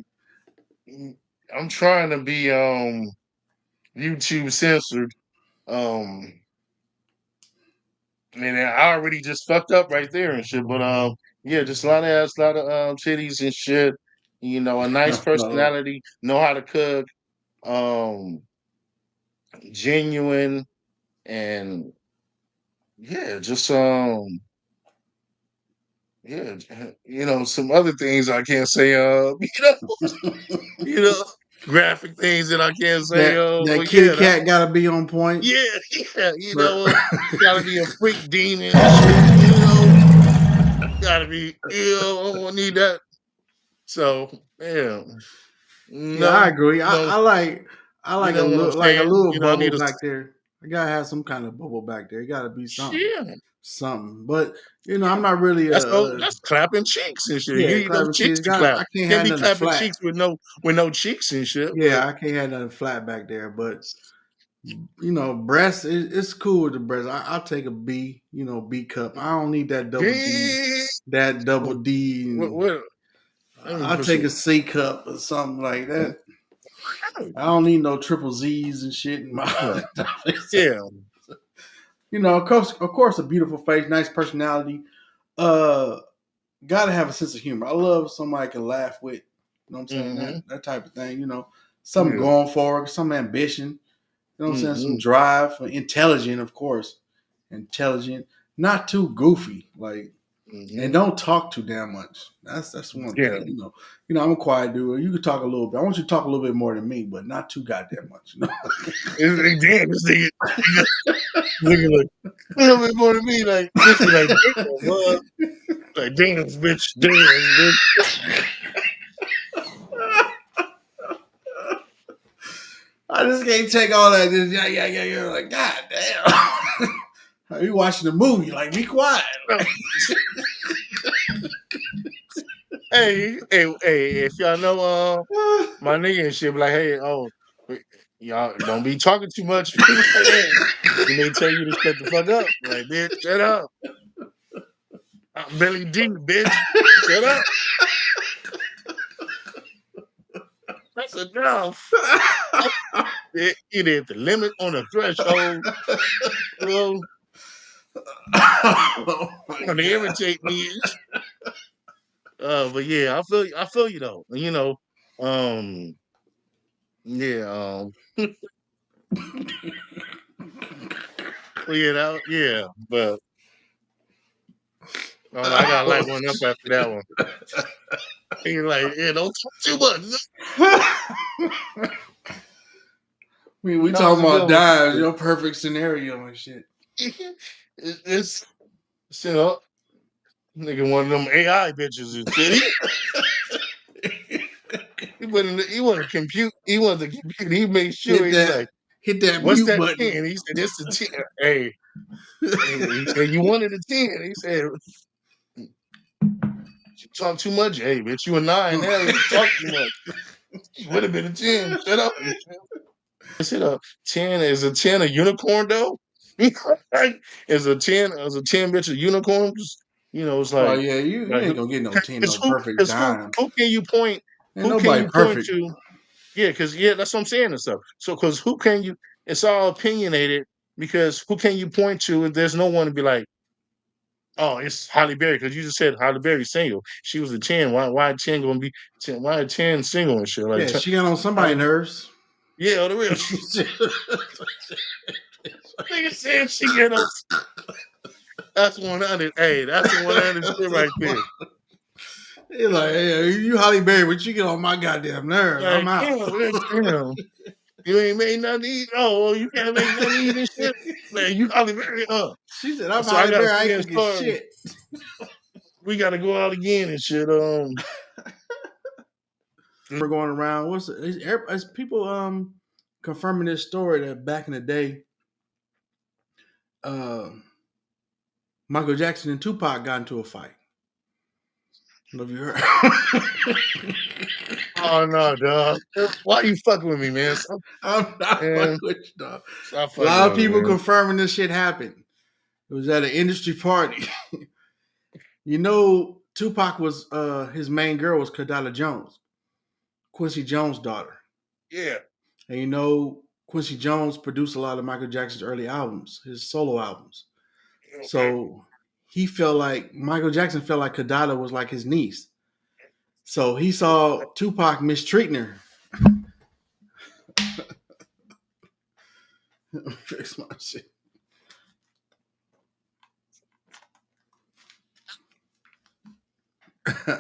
S1: I'm trying to be YouTube censored. Um and I already just fucked up right there and shit. But yeah, just a lot of ass, a lot of titties and shit. A nice
S2: Oh,
S1: personality, know how to cook, um, genuine, and yeah, just yeah, some other things I can't say. You know, graphic things that I can't say.
S2: that
S1: But
S2: kitty
S1: yeah, that,
S2: cat gotta be on point.
S1: yeah, yeah,
S2: For,
S1: gotta be a freak demon and shit. Gotta be, I need that. So yeah,
S2: yeah, I
S1: no,
S2: agree. I like a
S1: know what I'm
S2: little like a
S1: saying.
S2: little
S1: I
S2: bubble
S1: need a
S2: back there. I gotta have some kind of bubble back there. It gotta be something.
S1: yeah,
S2: Something. But
S1: yeah.
S2: I'm not really
S1: That's clapping cheeks and shit. You
S2: yeah,
S1: need those
S2: clapping
S1: cheeks
S2: cheese.
S1: to clap.
S2: I can't
S1: Can't
S2: have
S1: be
S2: nothing
S1: clapping
S2: flat.
S1: cheeks with no cheeks and shit. But
S2: Yeah, I can't have nothing flat back there. But breast. It's cool with the breast. I'll take a B. B cup. I don't need that double D.
S1: Damn.
S2: That double D. And
S1: What, let me
S2: I'll
S1: put
S2: take
S1: some.
S2: a C cup or something like that. I don't need no triple Z's and shit. In my
S1: Yeah.
S2: of course, a beautiful face, nice personality. Uh, Gotta have a sense of humor. I love somebody I can laugh with. You know what I'm saying?
S1: Mm-hmm.
S2: That type of thing. Something
S1: Yeah.
S2: going forward, some ambition. You know what I'm saying?
S1: Mm-hmm.
S2: Some drive, intelligent, of course. Intelligent, not too goofy. And
S1: Mm-hmm.
S2: don't talk too damn much. That's one
S1: Yeah.
S2: thing. I'm a quiet dude. You could talk a little bit. I want you to talk a little bit more than me, but not too goddamn much.
S1: Damn, this nigga looking like a little bit more than me. Like, bitch, be like, damn, like, damn, bitch.
S2: I just can't take all that. Just, yeah, yeah, yeah, yeah. Like, god damn. You watching the movie? Like, be quiet.
S1: Hey, if y'all know my nigga and shit, be like, hey, y'all don't be talking too much. He like, hey, he may tell you to shut the fuck up. Like, bitch, shut up. I'm Billy D, bitch. Shut up. That's enough. It is the limit on the threshold. You know,
S2: Oh my
S1: trying to
S2: god.
S1: irritate me. But yeah, I feel you though. Um, yeah, yeah. But I gotta light one up after that one. He's like, yeah, don't talk too much.
S2: We
S1: That was
S2: talking
S1: a good
S2: about
S1: one.
S2: dives, your perfect scenario and shit.
S1: It's you know, nigga, one of them AI bitches and shit. He wasn't compute. He wasn't compute. He made sure
S2: hit
S1: he's
S2: that
S1: like,
S2: hit that
S1: what's
S2: mute
S1: that
S2: button.
S1: 10? He said, it's the 10. Hey, he said, you wanted a 10. He said, you talk too much. Hey, bitch, you a 9 now. You talk too much. You would have been a 10. Shut up. Is it a 10? Is a 10 a unicorn though? Right? Is a 10 bitch a unicorn? It's
S2: Oh
S1: like,
S2: yeah, you
S1: like
S2: ain't gonna get no 10,
S1: because
S2: no perfect dime.
S1: who can you point?
S2: Ain't
S1: Who can
S2: nobody
S1: you point
S2: perfect.
S1: to? Yeah, because that's what I'm saying and stuff. So because who can you? It's all opinionated because who can you point to if there's no one to be like, oh, it's Holly Berry because you just said Holly Berry single. She was a 10. Why 10 gonna be 10? Why 10 single and shit like
S2: Yeah, she got on somebody's
S1: Holly,
S2: nerves.
S1: yeah, the real nigga said she get on. That's 100. Hey, that's a 100 shit right there.
S2: He's like, hey, you Holly Berry, but you get on my goddamn nerves. I'm
S1: Like,
S2: out.
S1: damn, bitch, damn. You ain't made nothing to eat. Oh, you can't make nothing to eat and shit. Man, you Holly Berry,
S2: She said, I'm
S1: So I
S2: Holly
S1: gotta
S2: Berry, I
S1: see
S2: ain't
S1: that
S2: cooking
S1: story.
S2: shit.
S1: We gotta go out again and shit.
S2: We're going around. Is people confirming this story that back in the day, uh, Michael Jackson and Tupac got into a fight. I don't know if you heard.
S1: Oh no, dog. Why you fucking with me, man?
S2: I'm not fucking
S1: Man,
S2: with you, dog.
S1: stop
S2: A
S1: fucking
S2: lot of
S1: with me,
S2: people
S1: man.
S2: confirming this shit happened. It was at an industry party. Tupac was his main girl was Kadala Jones, Quincy Jones' daughter.
S1: Yeah.
S2: And Quincy Jones produced a lot of Michael Jackson's early albums, his solo albums.
S1: Okay.
S2: So Michael Jackson felt like Kadala was like his niece. So he saw Tupac mistreating her. Fix my shit.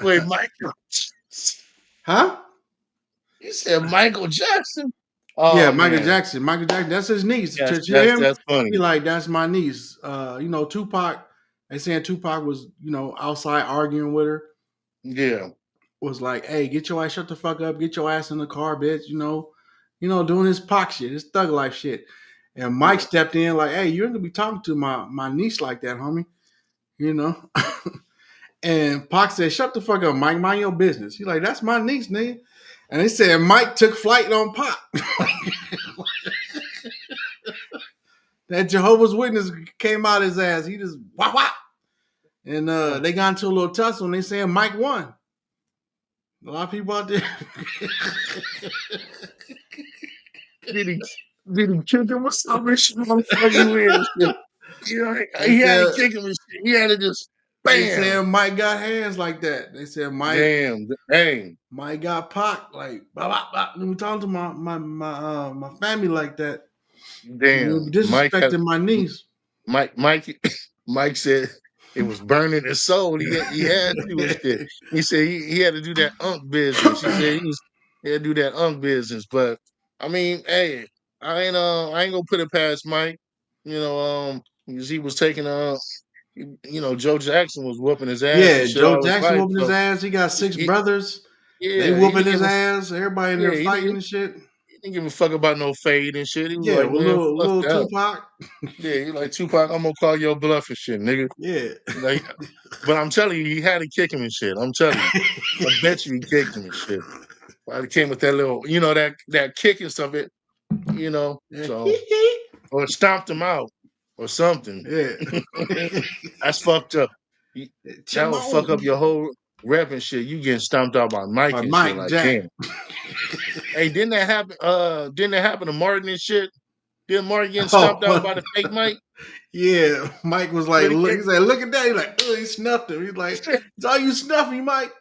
S1: Wait, Michael.
S2: Huh?
S1: You said Michael Jackson?
S2: Yeah,
S1: Oh
S2: Michael
S1: man,
S2: Jackson. Michael Jackson, that's his niece.
S1: that's
S2: To
S1: that's
S2: him,
S1: that's
S2: he
S1: funny.
S2: like, that's my niece. Tupac, they saying Tupac was, outside arguing with her,
S1: Yeah.
S2: was like, hey, get your ass, shut the fuck up, get your ass in the car, bitch, doing his Pac shit, his thug life shit. And Mike
S1: Yeah.
S2: stepped in like, hey, you're gonna be talking to my niece like that, homie. You know? And Pac said, shut the fuck up, Mike, mind your business. He's like, that's my niece, nigga. And they said Mike took flight on Pac. That Jehovah's Witness came out his ass. He just wah wah. And
S1: Oh,
S2: they got into a little tussle and they saying Mike won. A lot of people out there.
S1: did he did he kick him or something? Motherfucking weird and shit. You know,
S2: they
S1: he had to
S2: said
S1: kick him and shit. He had to just
S2: they
S1: bam.
S2: said Mike got hands like that. They said
S1: Damn, dang,
S2: Mike got Pac like blah blah blah. Let me talk to my family like that. You
S1: damn.
S2: disrespecting my niece.
S1: Mike Mike said it was burning his soul. He had to and shit. He said he had to do that unk business. He said he had to do that unk business. But I mean, hey, I ain't gonna put it past Mike. You know, because he was taking Joe Jackson was whooping his ass and
S2: Yeah,
S1: shit
S2: Joe
S1: all his
S2: Jackson
S1: life.
S2: whooping his
S1: So
S2: ass. He got six
S1: he
S2: brothers. They
S1: yeah, he
S2: whooping
S1: didn't
S2: his
S1: give a
S2: ass. Everybody in there
S1: yeah,
S2: fighting and shit.
S1: he didn't give a fuck about no fade and shit. He was
S2: Yeah,
S1: like,
S2: with
S1: man, fuck
S2: little
S1: that.
S2: Tupac.
S1: Yeah, he like Tupac, I'm gonna call your bluff and shit, nigga.
S2: Yeah.
S1: Like, but I'm telling you, he had to kick him and shit. I'm telling you, I bet you he kicked him and shit. He came with that little, that kick and stuff.
S2: Yeah.
S1: So or stomped him out or something.
S2: Yeah.
S1: That's fucked up. You- That would fuck up
S2: Timon
S1: your whole rep and shit. You getting stomped out by Mike
S2: by
S1: and shit.
S2: Mike
S1: Like,
S2: Jack.
S1: damn. Hey, didn't that happen? Didn't that happen to Martin and shit? Didn't Martin getting stomped out
S2: Oh,
S1: by the fake Mike?
S2: yeah. Mike was like,
S1: When he
S2: look,
S1: came,
S2: he said, look at that. He's like, oh, he snuffed him. He's like, it's all you snuffing, Mike.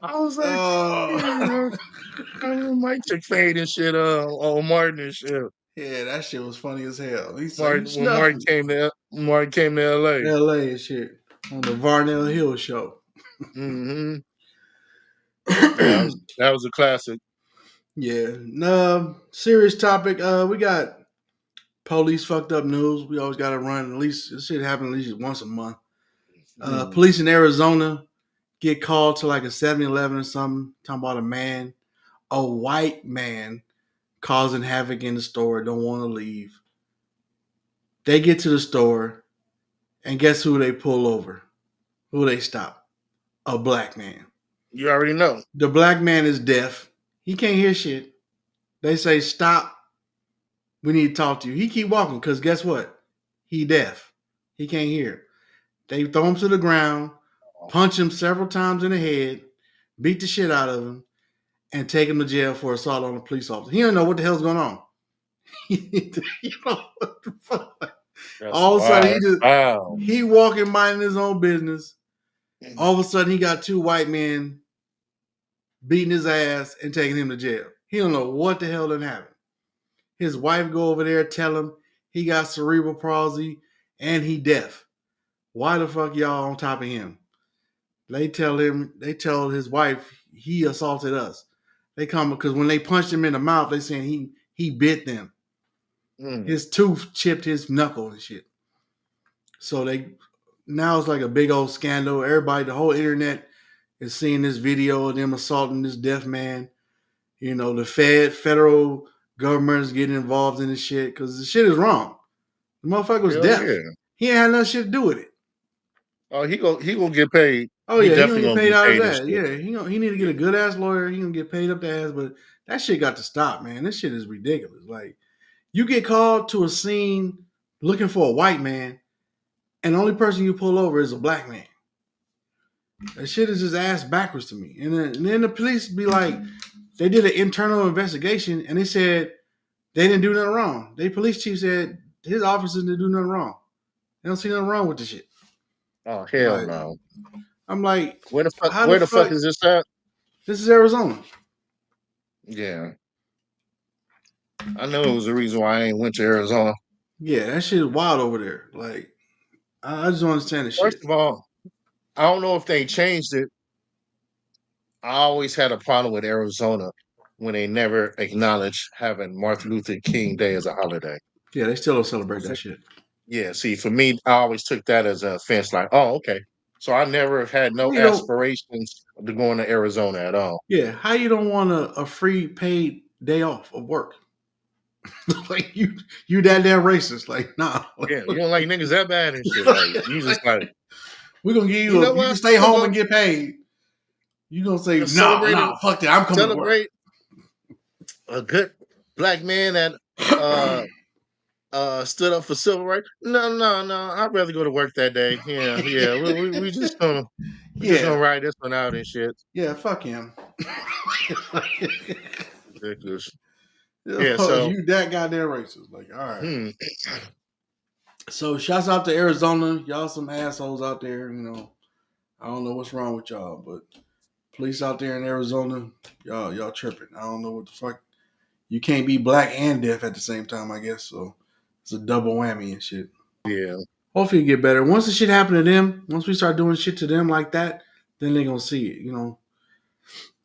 S1: I was like,
S2: Oh.
S1: damn. I mean, Mike took fade and shit on Martin and shit.
S2: Yeah, that shit was funny as hell. He said, you
S1: Martin when Martin
S2: snuffing.
S1: came to LA.
S2: LA and shit on the Varnell Hill show.
S1: Hmm. Yeah, that was a classic.
S2: Yeah. Serious topic. We got police fucked up news. We always got to run. At least this shit happen at least once a month.
S1: Mm.
S2: Police in Arizona get called to like a 7-Eleven or something, talking about a white man causing havoc in the store, don't want to leave. They get to the store, and guess who they pull over? Who they stop? A black man.
S1: You already know.
S2: The black man is deaf. He can't hear shit. They say, stop. We need to talk to you. He keep walking because guess what? He deaf. He can't hear. They throw him to the ground, punch him several times in the head, beat the shit out of him, and take him to jail for assault on a police officer. He don't know what the hell's going on. You know what the fuck?
S1: That's
S2: All of a sudden,
S1: wild. Wow.
S2: he walking minding his own business. All of a sudden, he got two white men beating his ass and taking him to jail. He don't know what the hell done happened. His wife go over there, tell him he got cerebral palsy and he deaf. Why the fuck y'all on top of him? They tell his wife he assaulted us. They come because when they punched him in the mouth, they saying he bit them.
S1: Mm.
S2: His tooth chipped his knuckle and shit. So now it's like a big old scandal. Everybody, the whole internet is seeing this video of them assaulting this deaf man. You know, the federal government is getting involved in this shit because the shit is wrong. The motherfucker was
S1: Hell
S2: deaf.
S1: yeah.
S2: He ain't had nothing shit to do with it.
S1: Oh, he gonna get paid.
S2: Oh
S1: He
S2: yeah, he gonna
S1: definitely
S2: get
S1: gonna
S2: paid
S1: get
S2: out his
S1: paid and
S2: ass.
S1: shit.
S2: Yeah, he need to get
S1: Yeah.
S2: a good ass lawyer. He gonna get paid up the ass. But that shit got to stop, man. This shit is ridiculous. Like you get called to a scene looking for a white man, and the only person you pull over is a black man. That shit is just ass backwards to me. And then the police be like, they did an internal investigation and they said they didn't do nothing wrong. They police chief said his officers didn't do nothing wrong. They don't see nothing wrong with the shit.
S1: Oh hell
S2: Like
S1: no.
S2: I'm like,
S1: Where the fuck
S2: how the
S1: where the fuck
S2: fuck?
S1: is this at?
S2: This is Arizona.
S1: Yeah. I know it was the reason why I ain't went to Arizona.
S2: Yeah, that shit is wild over there. Like I just don't understand this
S1: First
S2: shit.
S1: of all, I don't know if they changed it. I always had a problem with Arizona when they never acknowledged having Martin Luther King Day as a holiday.
S2: Yeah, they still don't celebrate that shit.
S1: Yeah, see, for me, I always took that as an offense, like, oh, okay. So I never had no
S2: You don't.
S1: aspirations to going to Arizona at all.
S2: Yeah, how you don't want a free paid day off of work? Like you that damn racist? Like nah.
S1: Yeah, you don't like niggas that bad and shit. Like you just like,
S2: We're gonna give
S1: you know
S2: you can
S1: what?
S2: stay
S1: I'm
S2: home
S1: gonna
S2: and get paid. You gonna say
S1: go
S2: no,
S1: celebrate
S2: no, fuck that. I'm coming to work.
S1: celebrate a good black man that stood up for civil rights. No, no, no. I'd rather go to work that day. Yeah, yeah. We just
S2: Yeah,
S1: gonna ride this one out and shit.
S2: yeah, fuck him.
S1: Ridiculous. Yeah. So,
S2: You that goddamn racist. Like, all right.
S1: hmm,
S2: So shouts out to Arizona. Y'all some assholes out there, you know. I don't know what's wrong with y'all, but police out there in Arizona, y'all tripping. I don't know what the fuck. You can't be black and deaf at the same time, I guess. So it's a double whammy and shit.
S1: yeah,
S2: Hopefully you get better. Once the shit happen to them, once we start doing shit to them like that, then they gonna see it, you know.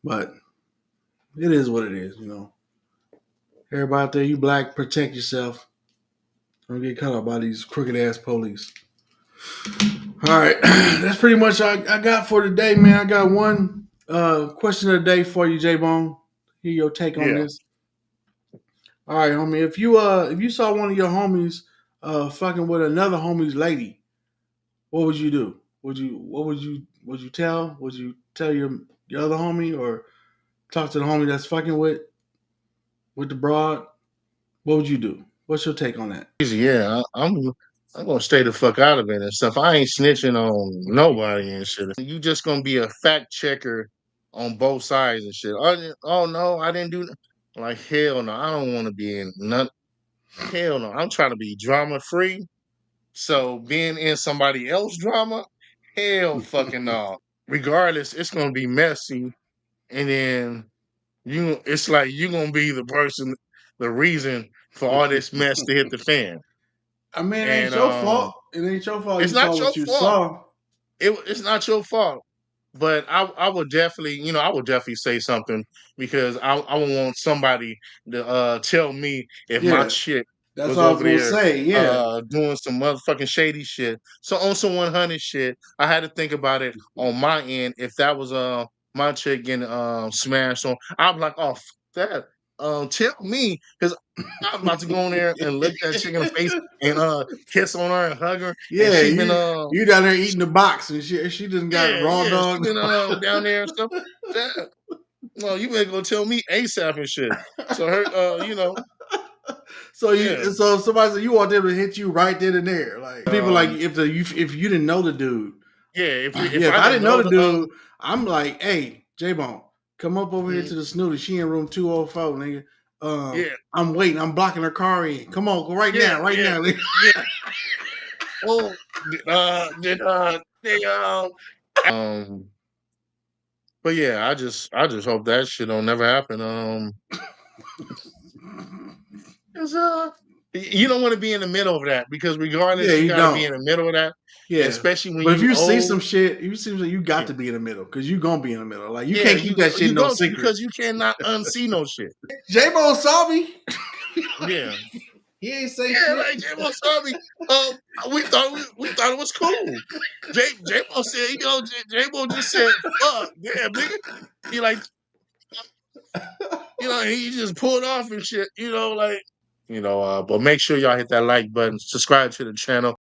S2: But it is what it is, you know. Everybody out there, you black, protect yourself. Don't get caught up by these crooked ass police. All right, that's pretty much I got for today, man. I got one question of the day for you, J Bone. Hear your take on
S1: yeah.
S2: this. All right, homie. If you saw one of your homies fucking with another homie's lady, what would you do? Would you tell? Would you tell your other homie or talk to the homie that's fucking with the broad? What would you do? What's your take on that?
S1: Easy, yeah. I'm gonna stay the fuck out of it and stuff. I ain't snitching on nobody and shit. You just gonna be a fact checker on both sides and shit. Oh no, I didn't do. Like hell no, I don't want to be in none. Hell no, I'm trying to be drama free. So being in somebody else drama, hell fucking no. Regardless, it's gonna be messy, and then it's like you gonna be the person, the reason for all this mess to hit the fan.
S2: I mean, it ain't
S1: And
S2: your fault. It ain't your fault.
S1: it's
S2: You saw
S1: not your
S2: what you
S1: fault.
S2: saw.
S1: It's not your fault. But I would definitely, I would definitely say something because I would want somebody to tell me if my
S2: Yeah,
S1: chick
S2: that's
S1: was
S2: what I was
S1: over
S2: gonna
S1: there
S2: say. Yeah.
S1: doing some motherfucking shady shit. So on some 100 shit, I had to think about it on my end. If that was my chick getting smashed on, I'm like, oh fuck that. Tell me because I'm about to go in there and look that chick in the face and kiss on her and hug her, and
S2: Yeah,
S1: she been
S2: you down there eating the box and she just got
S1: yeah,
S2: raw
S1: yeah, she
S2: dog.
S1: been down there and stuff. Yeah. No, you better go tell me ASAP and shit. So her, yeah,
S2: So if somebody said you want them to hit you right then and there. Like people like
S1: um,
S2: if you didn't know the dude.
S1: yeah. If
S2: Yeah, if
S1: I
S2: I
S1: didn't
S2: didn't know
S1: know
S2: the
S1: the,
S2: dude, I'm like, hey, J Bone, come up over here
S1: mm,
S2: to the snooty. She in room 204, nigga.
S1: yeah,
S2: I'm waiting. I'm blocking her car in. Come on, go right
S1: yeah,
S2: now, right
S1: yeah,
S2: now.
S1: yeah. Oh, did they but yeah, I just hope that shit don't never happen. 'Cause, you don't want to be in the middle of that because
S2: Yeah,
S1: regardless, you
S2: you
S1: got to be
S2: don't.
S1: in the middle of that, and
S2: Yeah.
S1: especially when
S2: But if
S1: you
S2: you see some
S1: old.
S2: shit, you see you got
S1: Yeah,
S2: to be in the middle because you gonna be in the middle. Like you
S1: yeah,
S2: can't keep that shit
S1: you
S2: no
S1: go to
S2: secret.
S1: because you cannot unsee no shit.
S2: J Bone saw me.
S1: Yeah,
S2: He ain't say
S1: yeah,
S2: shit.
S1: like J-Mo saw me. Um, we thought it was cool. J-Mo said, J-Mo just said, "Fuck, damn, nigga." He like, he just pulled off and shit. But make sure y'all hit that like button, subscribe to the channel.